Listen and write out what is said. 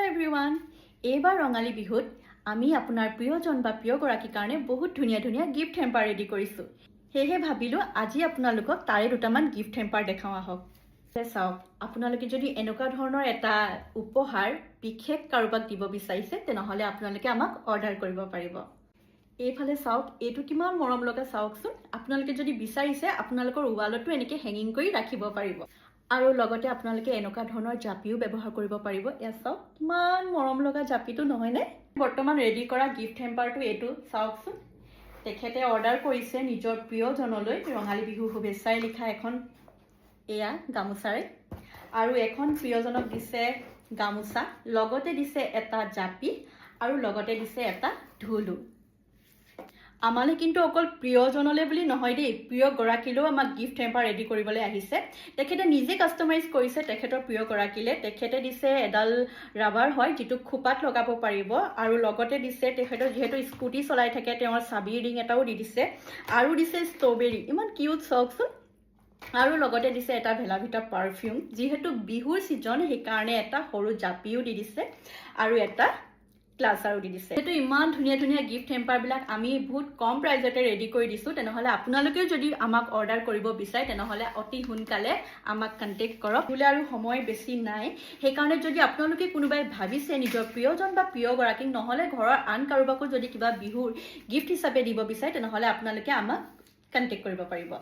Hello' everyone, এইবাৰ ৰঙালী বিহুত আমি আপোনাৰ প্ৰিয়জন বা প্ৰিয়গৰাকীৰ কাৰণে বহুত ধুনীয়া ধুনীয়া গিফ্ট হেম্পাৰ ৰেডি কৰিছোঁ। সেয়েহে ভাবিলোঁ আজি আপোনালোকক তাৰে দুটামান গিফ্ট হেম্পাৰ দেখাওঁ আহক। চাওক, আপোনালোকে যদি এনেকুৱা ধৰণৰ এটা উপহাৰ বিশেষ কাৰোবাক দিব বিচাৰিছে তেনেহ'লে আপোনালোকে আমাক অৰ্ডাৰ কৰিব পাৰিব। এইফালে চাওক, এইটো কিমান মৰম লগা চাওকচোন। আপোনালোকে যদি বিচাৰিছে আপোনালোকৰ ৱালতো এনেকৈ হেঙিং কৰি ৰাখিব পাৰিব। আৰু লগতে আপোনালোকে এনেকুৱা ধৰণৰ জাপিও ব্যৱহাৰ কৰিব পাৰিব। এয়া চাওক, কিমান মৰম লগা জাপিটো নহয়নে? বৰ্তমান ৰেডি কৰা গিফ্ট হেম্পাৰটো এইটো চাওকচোন। তেখেতে অৰ্ডাৰ কৰিছে নিজৰ প্ৰিয়জনলৈ ৰঙালী বিহু শুভেচ্ছাৰে লিখা এখন এয়া গামোচাৰে, আৰু এখন প্ৰিয়জনক দিছে গামোচা, লগতে দিছে এটা জাপি আৰু লগতে দিছে এটা ঢোলো। আমালৈ কিন্তু অকল প্ৰিয়জনলৈ বুলি নহয় দেই, প্ৰিয়গৰাকীলৈও আমাক গিফ্ট হেম্পাৰ ৰেডি কৰিবলৈ আহিছে। তেখেতে নিজে কাষ্টমাইজ কৰিছে তেখেতৰ প্ৰিয়গৰাকীলৈ। তেখেতে দিছে এডাল ৰাবাৰ হয়, যিটো খোপাত লগাব পাৰিব, আৰু লগতে দিছে তেখেতৰ যিহেতু স্কুটি চলাই থাকে তেওঁৰ চাবি ৰিং এটাও দি দিছে, আৰু দিছে ষ্ট্ৰবেৰী। ইমান কিউট চাওকচোন। আৰু লগতে দিছে এটা ভেলাভিটা পাৰফিউম। যিহেতু বিহুৰ ছিজন সেইকাৰণে এটা সৰু জাপিও দি দিছে আৰু এটা ক্লাছাৰো দি দিছে। সেইটো ইমান ধুনীয়া ধুনীয়া গিফ্ট হেম্পাৰবিলাক আমি বহুত কম প্ৰাইজতে ৰেডি কৰি দিছোঁ। তেনেহ'লে আপোনালোকেও যদি আমাক অৰ্ডাৰ কৰিব বিচাৰে তেনেহ'লে অতি সোনকালে আমাক কণ্টেক্ট কৰক। বোলে আৰু সময় বেছি নাই, সেইকাৰণে যদি আপোনালোকে কোনোবাই ভাবিছে নিজৰ প্ৰিয়জন বা প্ৰিয়গৰাকীক নহ'লে ঘৰৰ আন কাৰোবাকো যদি কিবা বিহুৰ গিফ্ট হিচাপে দিব বিচাৰে তেনেহ'লে আপোনালোকে আমাক কণ্টেক্ট কৰিব পাৰিব।